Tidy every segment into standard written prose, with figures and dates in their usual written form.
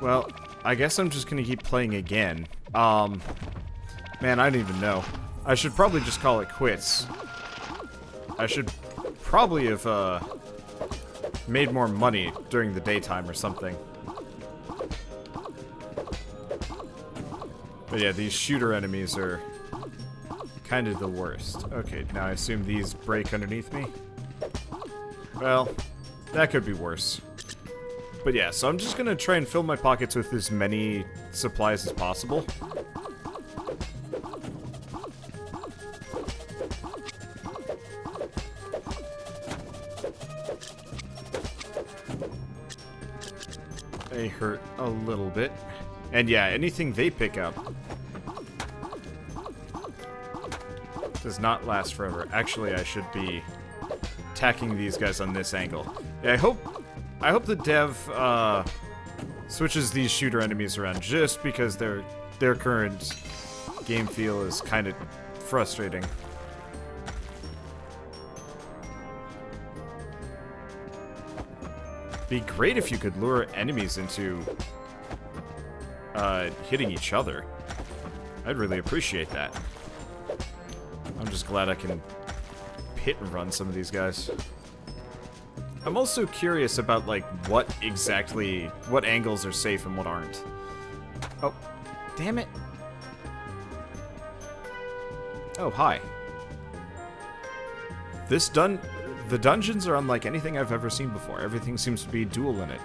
Well, I guess I'm just gonna keep playing again. Man, I don't even know. I should probably just call it quits. I should probably have, made more money during the daytime or something. But yeah, these shooter enemies are kind of the worst. Okay, now I assume these break underneath me. Well, that could be worse. But yeah, so I'm just gonna try and fill my pockets with as many supplies as possible. They hurt a little bit. And yeah, anything they pick up does not last forever. Actually, I should be attacking these guys on this angle. Yeah, I hope the dev switches these shooter enemies around, just because their current game feel is kind of frustrating. Be great if you could lure enemies into hitting each other. I'd really appreciate that. I'm just glad I can hit and run some of these guys. I'm also curious about, like, what angles are safe and what aren't. Oh, damn it. Oh, hi. The dungeons are unlike anything I've ever seen before. Everything seems to be dual in it.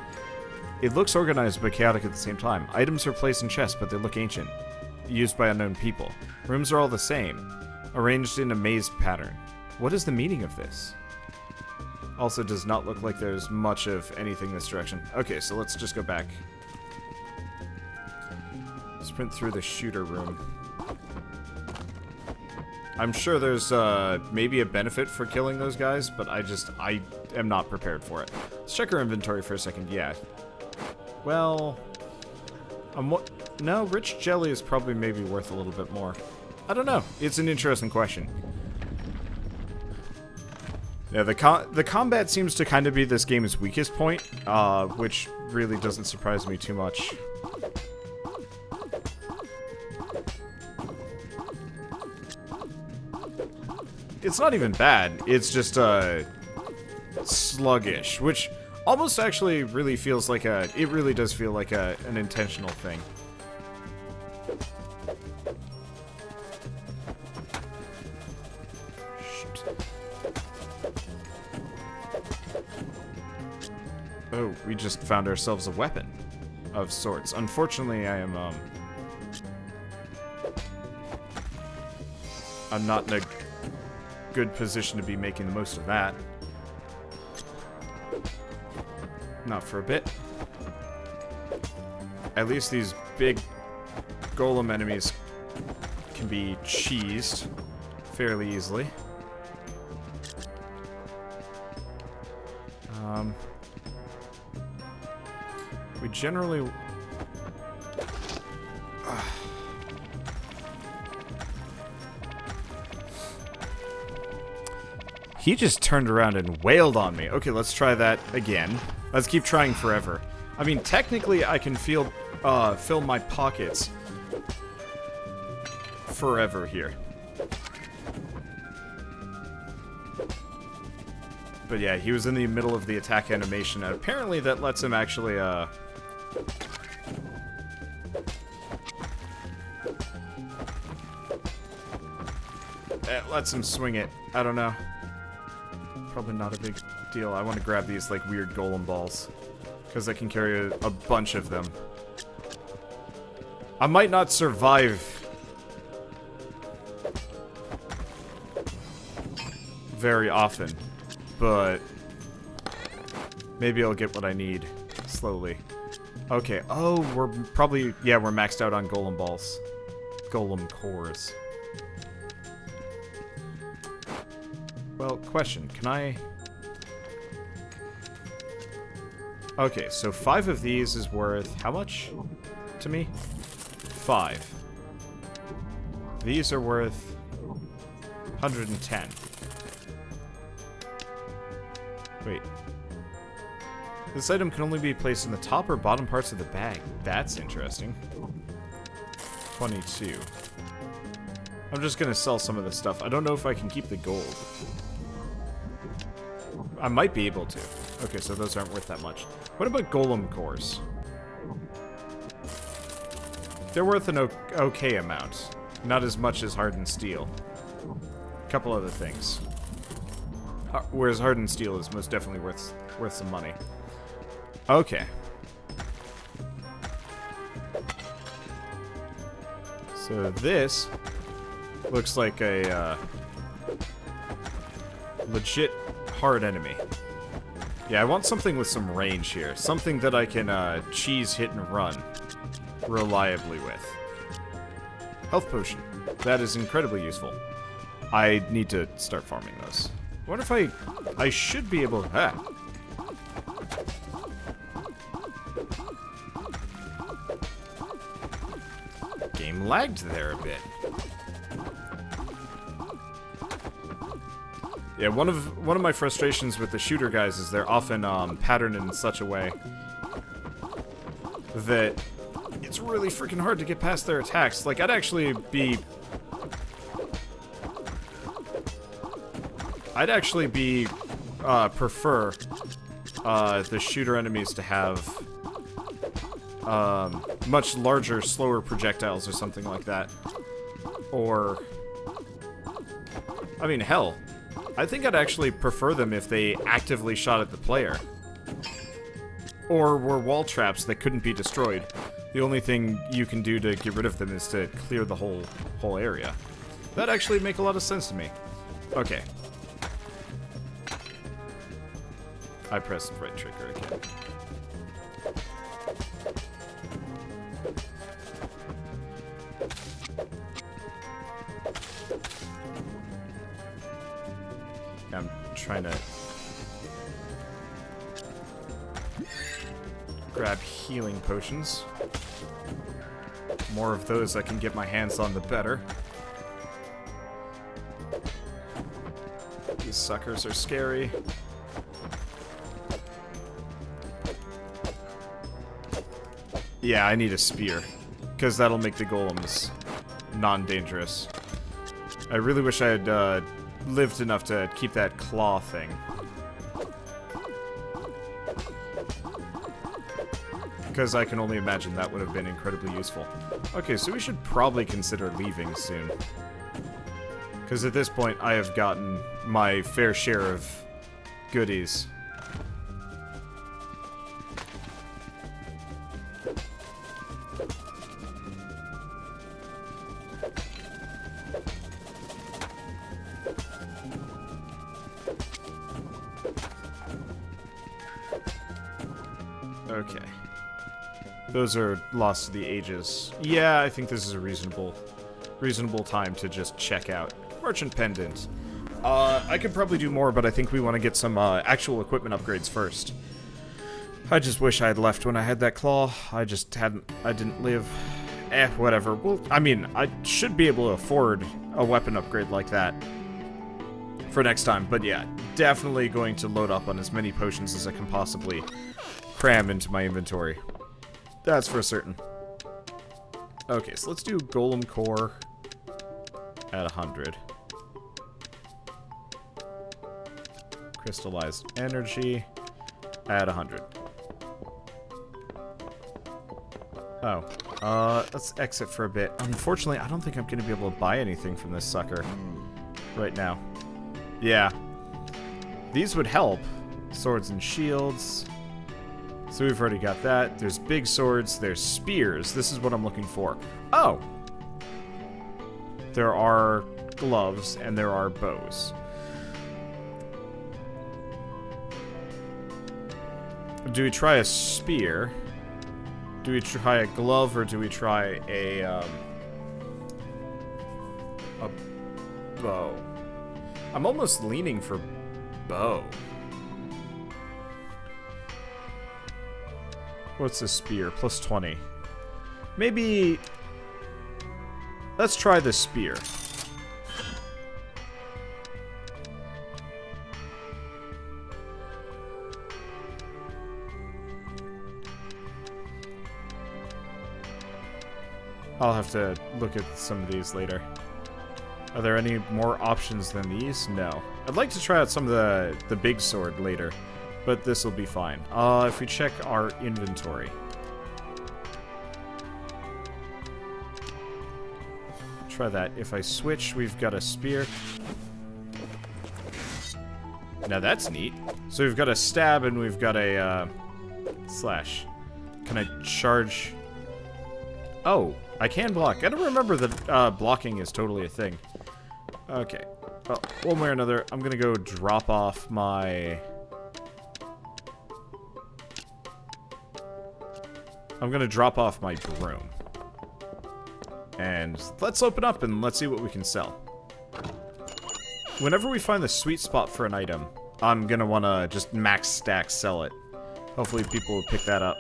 It looks organized but chaotic at the same time. Items are placed in chests, but they look ancient. Used by unknown people. Rooms are all the same. Arranged in a maze pattern. What is the meaning of this? Also does not look like there's much of anything this direction. Okay, so let's just go back. Sprint through the shooter room. I'm sure there's maybe a benefit for killing those guys, but I am not prepared for it. Let's check our inventory for a second. Yeah. Well, no, rich jelly is probably maybe worth a little bit more. I don't know. It's an interesting question. Yeah, the combat seems to kind of be this game's weakest point, which really doesn't surprise me too much. It's not even bad. It's just sluggish, which almost actually really feels like it really does feel like an intentional thing. Oh, we just found ourselves a weapon of sorts. Unfortunately, I'm not in a good position to be making the most of that. Not for a bit. At least these big golem enemies can be cheesed fairly easily. We generally... He just turned around and wailed on me. Okay, let's try that again. Let's keep trying forever. I mean, technically, I can fill my pockets forever here. But yeah, he was in the middle of the attack animation, and apparently that lets him actually, it lets him swing it. I don't know. Probably not a big deal. I want to grab these, like, weird golem balls, because I can carry a bunch of them. I might not survive very often, but maybe I'll get what I need slowly. Okay, oh, we're probably, yeah, we're maxed out on golem balls. Golem cores. Well, question, can I... Okay, so 5 of these is worth how much to me? 5. These are worth 110. Wait. This item can only be placed in the top or bottom parts of the bag. That's interesting. 22. I'm just gonna sell some of this stuff. I don't know if I can keep the gold. I might be able to. Okay, so those aren't worth that much. What about golem cores? They're worth an okay amount. Not as much as hardened steel. A couple other things. Whereas hardened steel is most definitely worth some money. Okay. So this looks like a legit hard enemy. Yeah, I want something with some range here. Something that I can cheese, hit, and run reliably with. Health potion. That is incredibly useful. I need to start farming those. I wonder if I should be able to... Ah. Game lagged there a bit. Yeah, one of my frustrations with the shooter guys is they're often patterned in such a way that it's really freaking hard to get past their attacks. Like, I'd actually prefer the shooter enemies to have much larger, slower projectiles or something like that. Or, I mean, hell, I think I'd actually prefer them if they actively shot at the player. Or were wall traps that couldn't be destroyed. The only thing you can do to get rid of them is to clear the whole area. That'd actually make a lot of sense to me. Okay. I pressed right trigger again. I'm trying to grab healing potions. More of those I can get my hands on, the better. These suckers are scary. Yeah, I need a spear, because that'll make the golems non-dangerous. I really wish I had lived enough to keep that claw thing. Because I can only imagine that would have been incredibly useful. Okay, so we should probably consider leaving soon. Because at this point, I have gotten my fair share of goodies. Okay. Those are lost to the ages. Yeah, I think this is a reasonable time to just check out. Merchant Pendant. I could probably do more, but I think we want to get some actual equipment upgrades first. I just wish I had left when I had that claw. I didn't live. Whatever. Well, I mean, I should be able to afford a weapon upgrade like that for next time. But yeah, definitely going to load up on as many potions as I can possibly cram into my inventory. That's for certain. Okay, so let's do Golem Core at 100. Crystallized Energy at 100. Oh, let's exit for a bit. Unfortunately, I don't think I'm going to be able to buy anything from this sucker right now. Yeah. These would help. Swords and shields. So we've already got that. There's big swords. There's spears. This is what I'm looking for. Oh! There are gloves and there are bows. Do we try a spear? Do we try a glove or do we try a bow? I'm almost leaning for bow. What's a spear? Plus 20. Maybe... let's try the spear. I'll have to look at some of these later. Are there any more options than these? No. I'd like to try out some of the big sword later, but this will be fine. If we check our inventory. Try that. If I switch, we've got a spear. Now that's neat. So we've got a stab and we've got a slash. Can I charge? Oh, I can block. I don't remember that blocking is totally a thing. Okay. Well, one way or another, I'm gonna go drop off my... I'm gonna drop off my broom. And let's open up and let's see what we can sell. Whenever we find the sweet spot for an item, I'm gonna wanna just max stack sell it. Hopefully people will pick that up.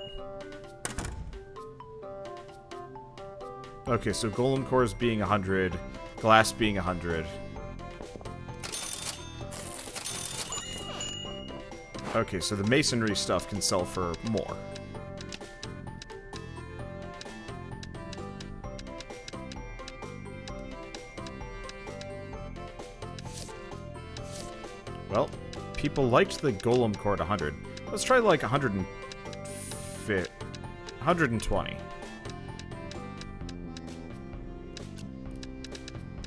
Okay, so golem cores being 100, glass being 100. Okay, so the masonry stuff can sell for more. Well, people liked the golem core at 100. Let's try like 120.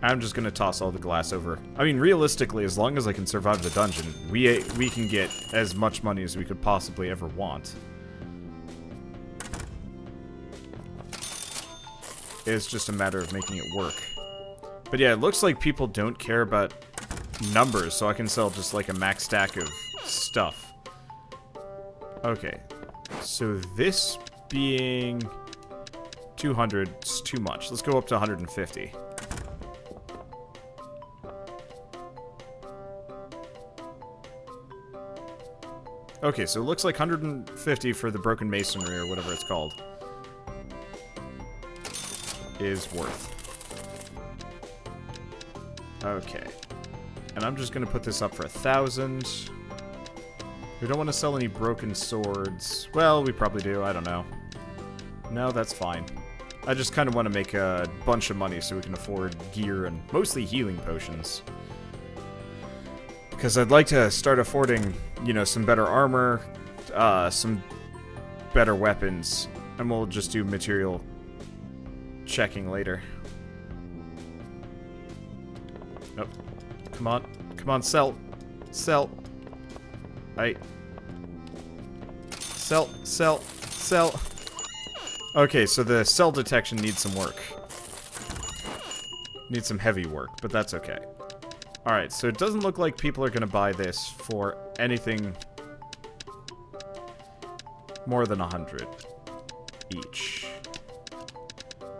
I'm just gonna toss all the glass over. I mean, realistically, as long as I can survive the dungeon, we can get as much money as we could possibly ever want. It's just a matter of making it work. But yeah, it looks like people don't care about numbers, so I can sell just like a max stack of stuff. Okay, so this being 200 is too much. Let's go up to 150. Okay, so it looks like 150 for the broken masonry or whatever it's called is worth. Okay. And I'm just gonna put this up for 1,000. We don't want to sell any broken swords. Well, we probably do, I don't know. No, that's fine. I just kind of want to make a bunch of money so we can afford gear and mostly healing potions. Because I'd like to start affording, you know, some better armor, some better weapons, and we'll just do material checking later. Nope. Come on. Come on, sell. Sell. Sell. Sell. Sell. Okay, so the cell detection needs some work. Needs some heavy work, but that's okay. Alright, so it doesn't look like people are going to buy this for anything more than 100 each.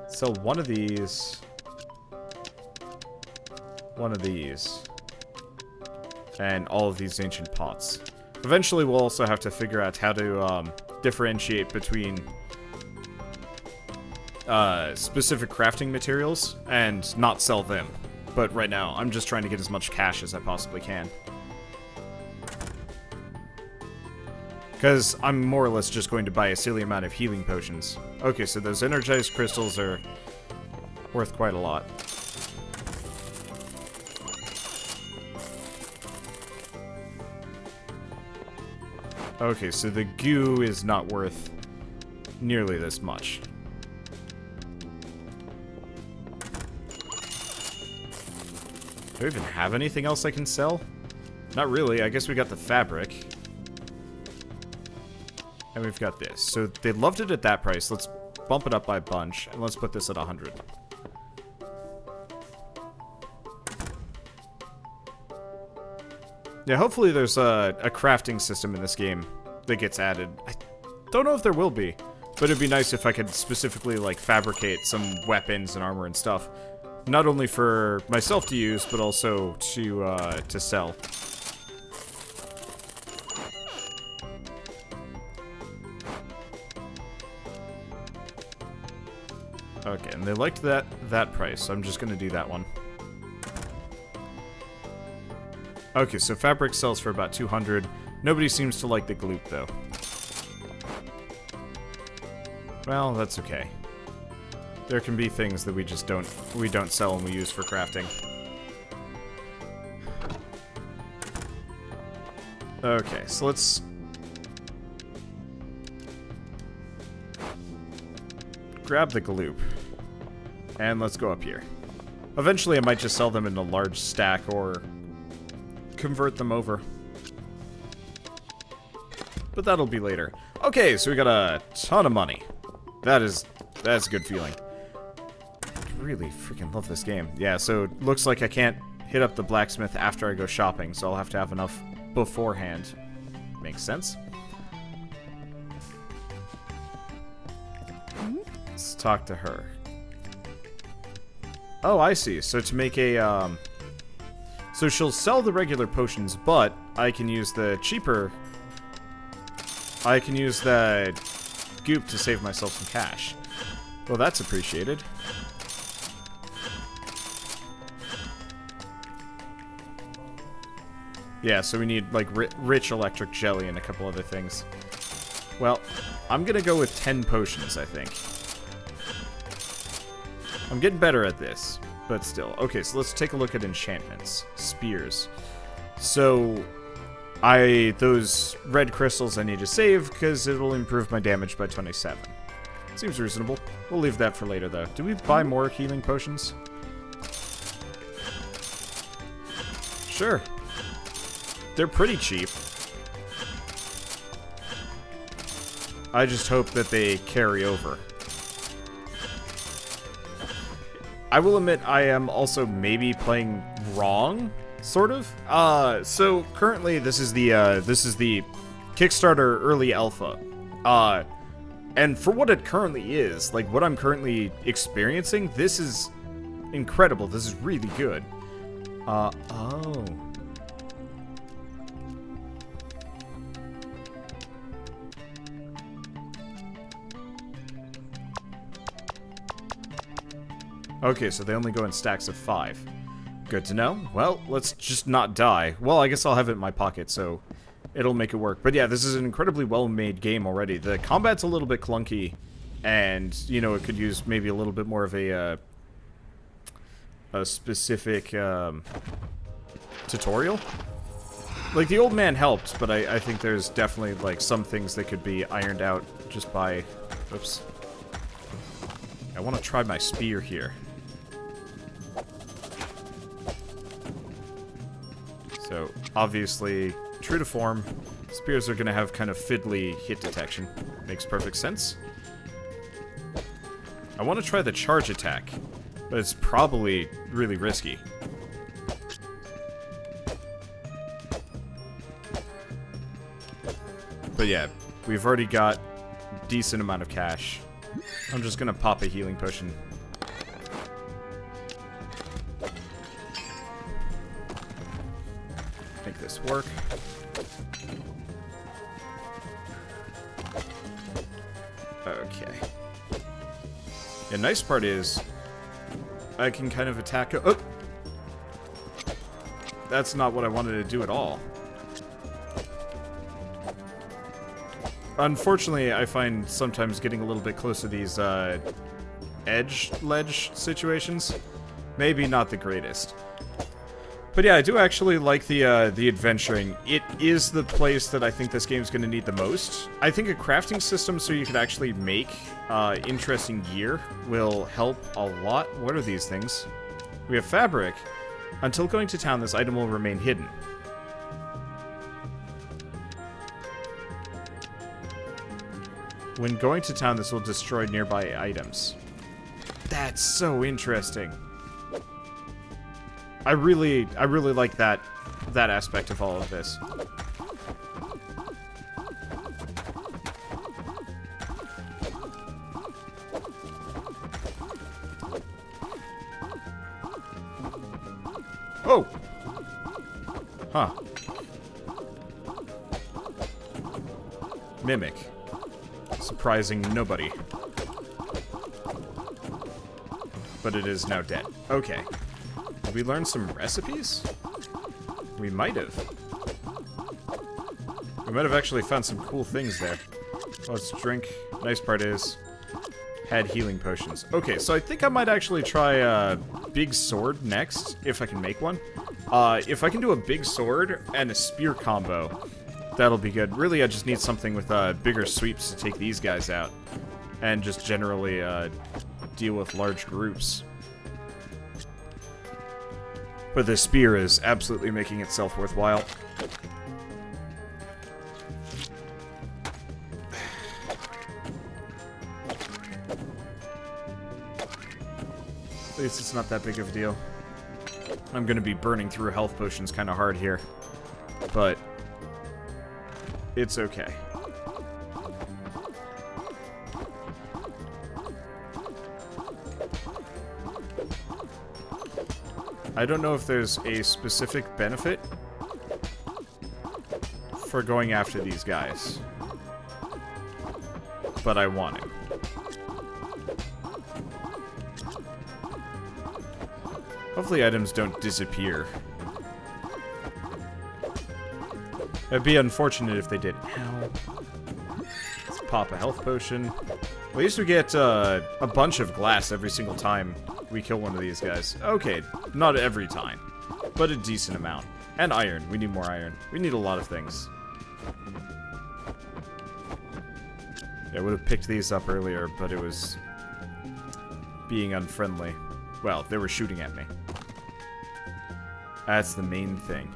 Sell one of these. One of these. And all of these ancient pots. Eventually we'll also have to figure out how to differentiate between specific crafting materials and not sell them. But right now, I'm just trying to get as much cash as I possibly can. Because I'm more or less just going to buy a silly amount of healing potions. Okay, so those energized crystals are worth quite a lot. Okay, so the goo is not worth nearly this much. Do I even have anything else I can sell? Not really. I guess we got the fabric. And we've got this. So they loved it at that price. Let's bump it up by a bunch. And let's put this at 100. Yeah, hopefully there's a crafting system in this game that gets added. I don't know if there will be. But it'd be nice if I could specifically, like, fabricate some weapons and armor and stuff. Not only for myself to use, but also to sell. Okay, and they liked that price, so I'm just gonna do that one. Okay, so fabric sells for about 200. Nobody seems to like the gloop, though. Well, that's okay. There can be things that we just don't sell and we use for crafting. Okay, so let's grab the gloop. And let's go up here. Eventually I might just sell them in a large stack or convert them over. But that'll be later. Okay, so we got a ton of money. That's a good feeling. I really freaking love this game. Yeah, so it looks like I can't hit up the blacksmith after I go shopping, so I'll have to have enough beforehand. Makes sense. Let's talk to her. Oh, I see. So to make a, so she'll sell the regular potions, but I can use the cheaper... I can use the goop to save myself some cash. Well, that's appreciated. Yeah, so we need, like, rich electric jelly and a couple other things. Well, I'm gonna go with 10 potions, I think. I'm getting better at this, but still. Okay, so let's take a look at enchantments. Spears. So, those red crystals I need to save, because it'll improve my damage by 27. Seems reasonable. We'll leave that for later, though. Do we buy more healing potions? Sure. They're pretty cheap. I just hope that they carry over. I will admit I am also maybe playing wrong, sort of. So currently this is the Kickstarter early alpha. And for what it currently is, like what I'm currently experiencing, this is incredible. This is really good. Oh. Okay, so they only go in stacks of 5. Good to know. Well, let's just not die. Well, I guess I'll have it in my pocket, so it'll make it work. But yeah, this is an incredibly well-made game already. The combat's a little bit clunky, and, you know, it could use maybe a little bit more of a specific tutorial. Like, the old man helped, but I think there's definitely, like, some things that could be ironed out just by... Oops. I want to try my spear here. So, obviously, true to form, spears are going to have kind of fiddly hit detection. Makes perfect sense. I want to try the charge attack, but it's probably really risky. But yeah, we've already got a decent amount of cash. I'm just going to pop a healing potion. Make this work. Okay. The nice part is I can kind of attack... Oh! That's not what I wanted to do at all. Unfortunately, I find sometimes getting a little bit close to these edge-ledge situations, maybe not the greatest. But yeah, I do actually like the adventuring. It is the place that I think this game's going to need the most. I think a crafting system so you could actually make interesting gear will help a lot. What are these things? We have fabric. Until going to town, this item will remain hidden. When going to town, this will destroy nearby items. That's so interesting. I really like that aspect of all of this. Oh! Huh. Mimic. Surprising nobody. But it is now dead. Okay. Did we learn some recipes? We might have. We might have actually found some cool things there. Let's drink. Nice part is, had healing potions. Okay, so I think I might actually try a big sword next, if I can make one. If I can do a big sword and a spear combo, that'll be good. Really, I just need something with bigger sweeps to take these guys out. And just generally deal with large groups. But the spear is absolutely making itself worthwhile. At least it's not that big of a deal. I'm gonna be burning through health potions kind of hard here. But it's okay. I don't know if there's a specific benefit for going after these guys, but I want it. Hopefully items don't disappear. It'd be unfortunate if they did. Ow. Let's pop a health potion. At least we get a bunch of glass every single time we kill one of these guys. Okay, not every time, but a decent amount. And iron. We need more iron. We need a lot of things. Yeah, I would have picked these up earlier, but it was being unfriendly. Well, they were shooting at me. That's the main thing.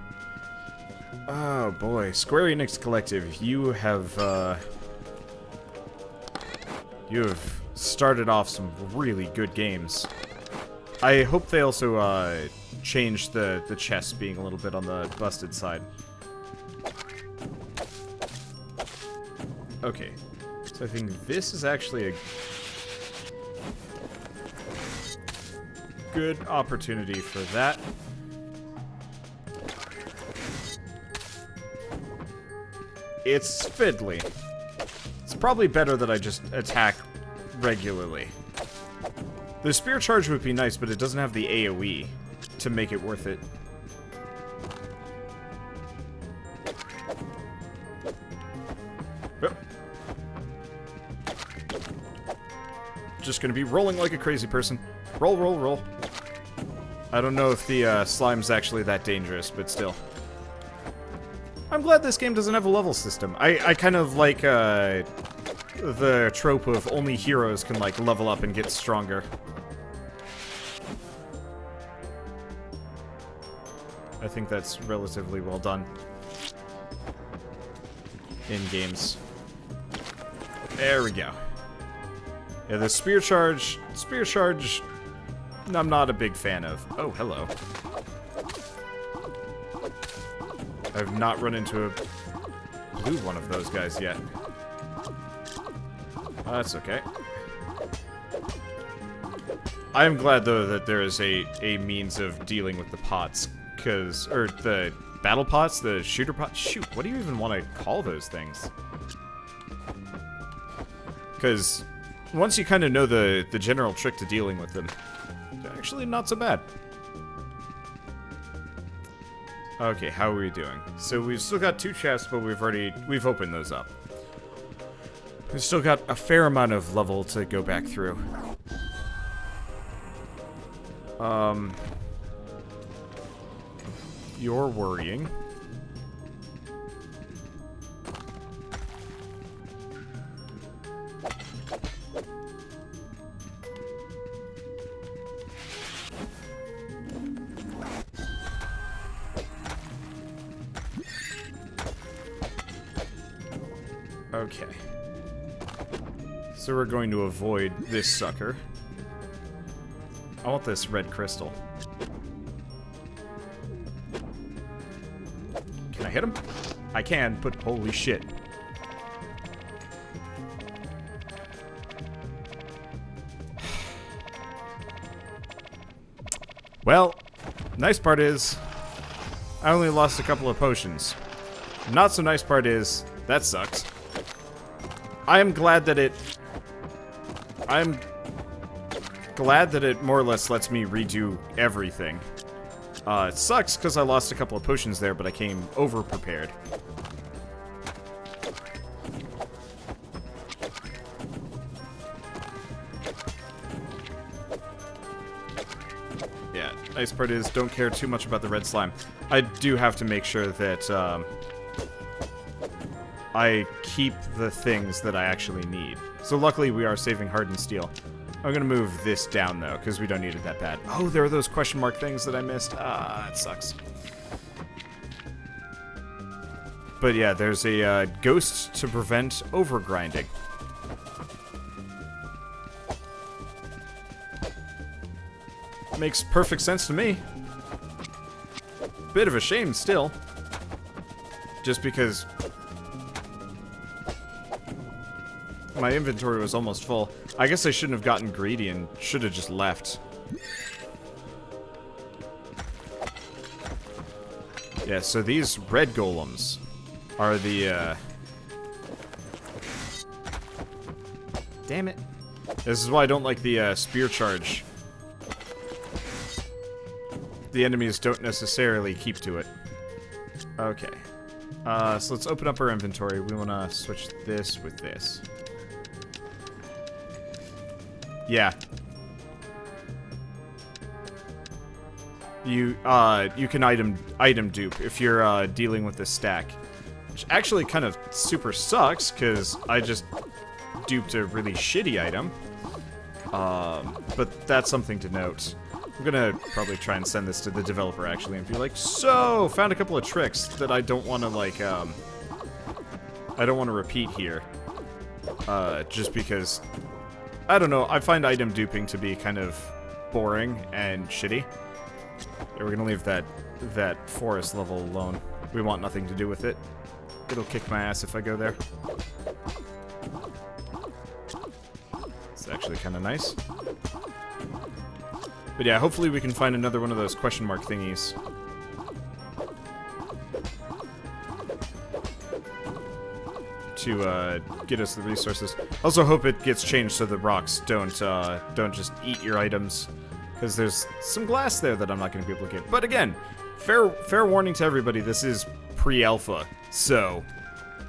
Oh boy, Square Enix Collective, you have started off some really good games. I hope they also change the chests being a little bit on the busted side. Okay, so I think this is actually a good opportunity for that. It's fiddly. It's probably better that I just attack regularly. The spear charge would be nice, but it doesn't have the AoE to make it worth it. Oh. Just gonna be rolling like a crazy person. Roll, roll, roll. I don't know if the slime's actually that dangerous, but still. I'm glad this game doesn't have a level system. I kind of like the trope of only heroes can like level up and get stronger. I think that's relatively well done in games. There we go. Yeah, the spear charge, I'm not a big fan of. Oh, hello. I've not run into a blue one of those guys yet. That's okay. I am glad, though, that there is a means of dealing with the pots, or the battle pots, the shooter pots. Shoot, what do you even want to call those things? Because once you kind of know the general trick to dealing with them, they're actually not so bad. Okay, how are we doing? So we've still got 2 chests, but we've opened those up. We've still got a fair amount of level to go back through. You're worrying. Okay. So we're going to avoid this sucker. I want this red crystal. Can I hit him? I can, but holy shit. Well, nice part is, I only lost a couple of potions. Not so nice part is, that sucks. I am glad that it more or less lets me redo everything. It sucks because I lost a couple of potions there, but I came over-prepared. Nice part is, don't care too much about the red slime. I do have to make sure that I keep the things that I actually need. So luckily we are saving hardened steel. I'm gonna move this down though, because we don't need it that bad. Oh, there are those question mark things that I missed. Ah, it sucks. But yeah, there's a ghost to prevent overgrinding. Makes perfect sense to me. Bit of a shame still. Just because my inventory was almost full. I guess I shouldn't have gotten greedy and should have just left. Yeah, so these red golems are the, damn it. This is why I don't like the, spear charge. The enemies don't necessarily keep to it. Okay. So let's open up our inventory. We want to switch this with this. Yeah. You can item dupe if you're dealing with this stack. Which actually kind of super sucks, because I just duped a really shitty item. But that's something to note. I'm gonna probably try and send this to the developer, actually, and be like, so, found a couple of tricks that I don't want to, like, I don't want to repeat here. Just because, I don't know, I find item duping to be kind of boring and shitty. Yeah, we're gonna leave that forest level alone. We want nothing to do with it. It'll kick my ass if I go there. It's actually kind of nice. But yeah, hopefully we can find another one of those question mark thingies. To get us the resources. Also hope it gets changed so the rocks don't just eat your items. Because there's some glass there that I'm not going to be able to get. But again, fair warning to everybody, this is pre-alpha. So,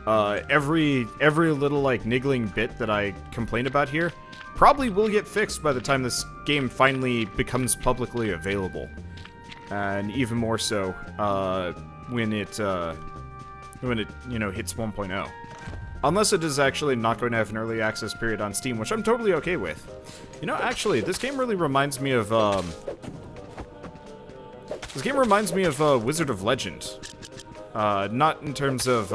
every little, like, niggling bit that I complain about here probably will get fixed by the time this game finally becomes publicly available. And even more so, when it, you know, hits 1.0. Unless it is actually not going to have an early access period on Steam, which I'm totally okay with. You know, actually, this game really reminds me of, Wizard of Legend. Not in terms of,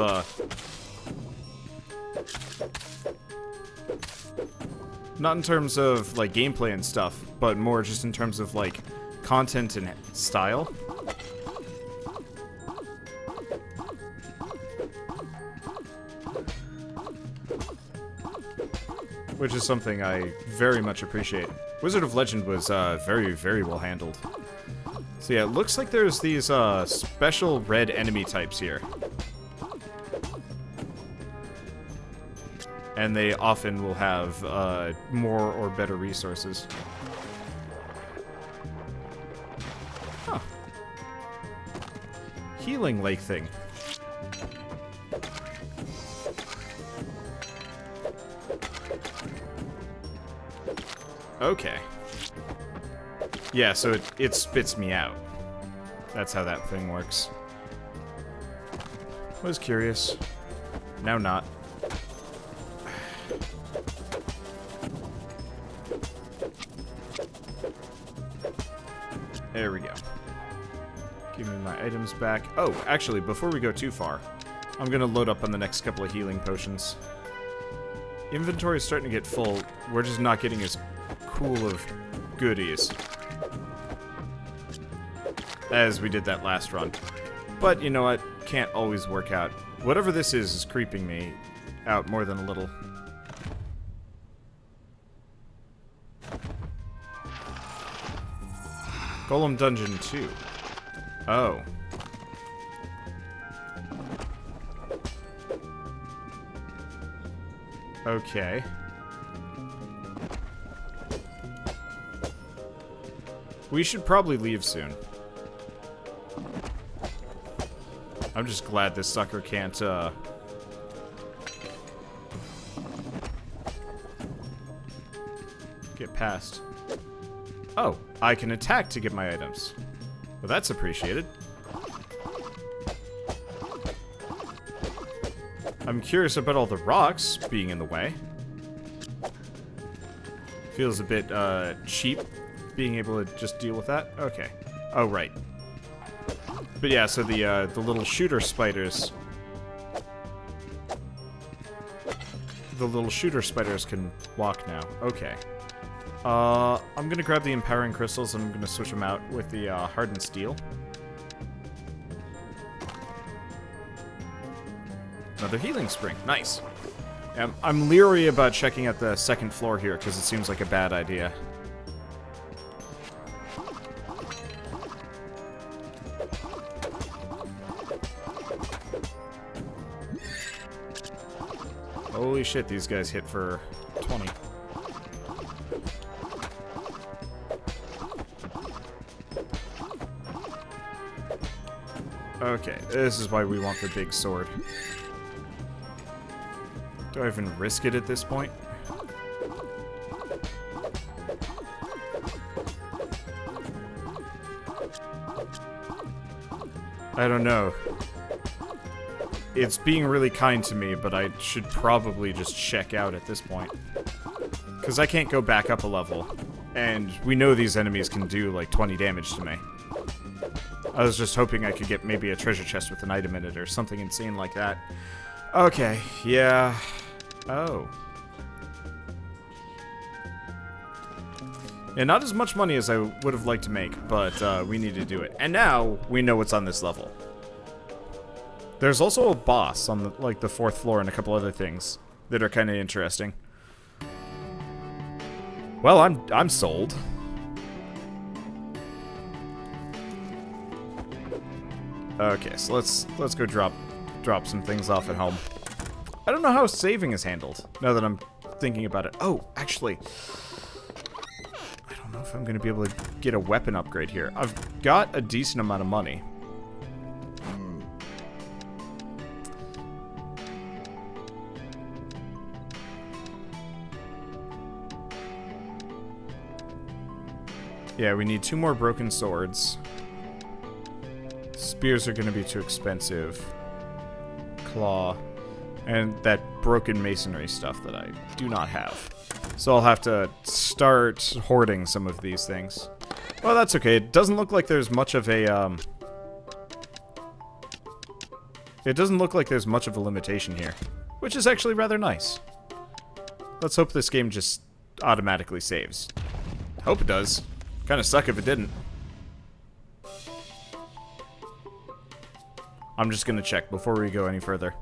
not in terms of, like, gameplay and stuff, but more just in terms of, like, content and style. Which is something I very much appreciate. Wizard of Legend was, very, very well handled. So yeah, it looks like there's these, special red enemy types here. And they often will have, more or better resources. Huh. Healing lake thing. Okay. Yeah, so it spits me out. That's how that thing works. Was curious. Now not. There we go. Give me my items back. Oh, actually, before we go too far, I'm gonna load up on the next couple of healing potions. Inventory is starting to get full. We're just not getting as cool of goodies as we did that last run. But you know what? Can't always work out. Whatever this is creeping me out more than a little. Golem Dungeon 2. Oh. Okay. We should probably leave soon. I'm just glad this sucker can't, get past. Oh, I can attack to get my items. Well, that's appreciated. I'm curious about all the rocks being in the way. Feels a bit cheap being able to just deal with that. Okay. Oh, right. But yeah, so the little shooter spiders. The little shooter spiders can walk now. Okay. I'm gonna grab the empowering crystals and I'm gonna switch them out with the hardened steel. Another healing spring. Nice. I'm leery about checking out the second floor here because it seems like a bad idea. Holy shit, these guys hit for 20. Okay, this is why we want the big sword. Do I even risk it at this point? I don't know. It's being really kind to me, but I should probably just check out at this point. Because I can't go back up a level. And we know these enemies can do like 20 damage to me. I was just hoping I could get maybe a treasure chest with an item in it or something insane like that. Okay, yeah. Oh. Yeah, not as much money as I would have liked to make, but we need to do it. And now we know what's on this level. There's also a boss on the, like the 4th floor and a couple other things that are kind of interesting. Well, I'm sold. Okay, so let's go drop some things off at home. I don't know how saving is handled, now that I'm thinking about it. Oh, actually, I don't know if I'm going to be able to get a weapon upgrade here. I've got a decent amount of money. Yeah, we need 2 more broken swords. Spears are going to be too expensive. Claw. And that broken masonry stuff that I do not have. So I'll have to start hoarding some of these things. Well, that's okay. It doesn't look like there's much of a, It doesn't look like there's much of a limitation here. Which is actually rather nice. Let's hope this game just automatically saves. Hope it does. Kinda suck if it didn't. I'm just gonna check before we go any further.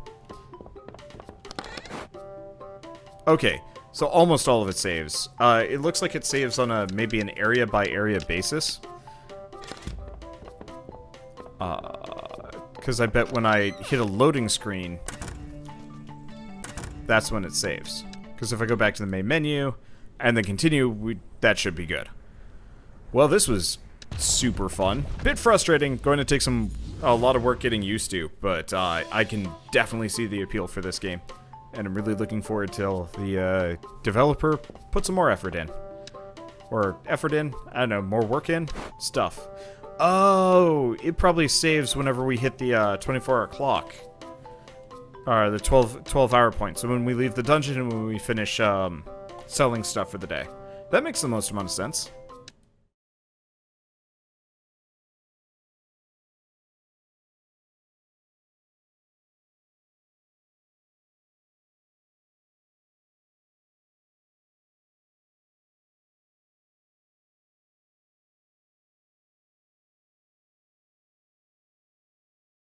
Okay, so almost all of it saves. It looks like it saves on a maybe an area by area basis. Because I bet when I hit a loading screen, that's when it saves. Because if I go back to the main menu and then continue, that should be good. Well, this was super fun. Bit frustrating, going to take a lot of work getting used to, but I can definitely see the appeal for this game. And I'm really looking forward till the developer puts some more effort in. Or effort in? I don't know, more work in? Stuff. Oh, it probably saves whenever we hit the 24-hour clock. Or the 12-hour point. So when we leave the dungeon and when we finish selling stuff for the day. That makes the most amount of sense.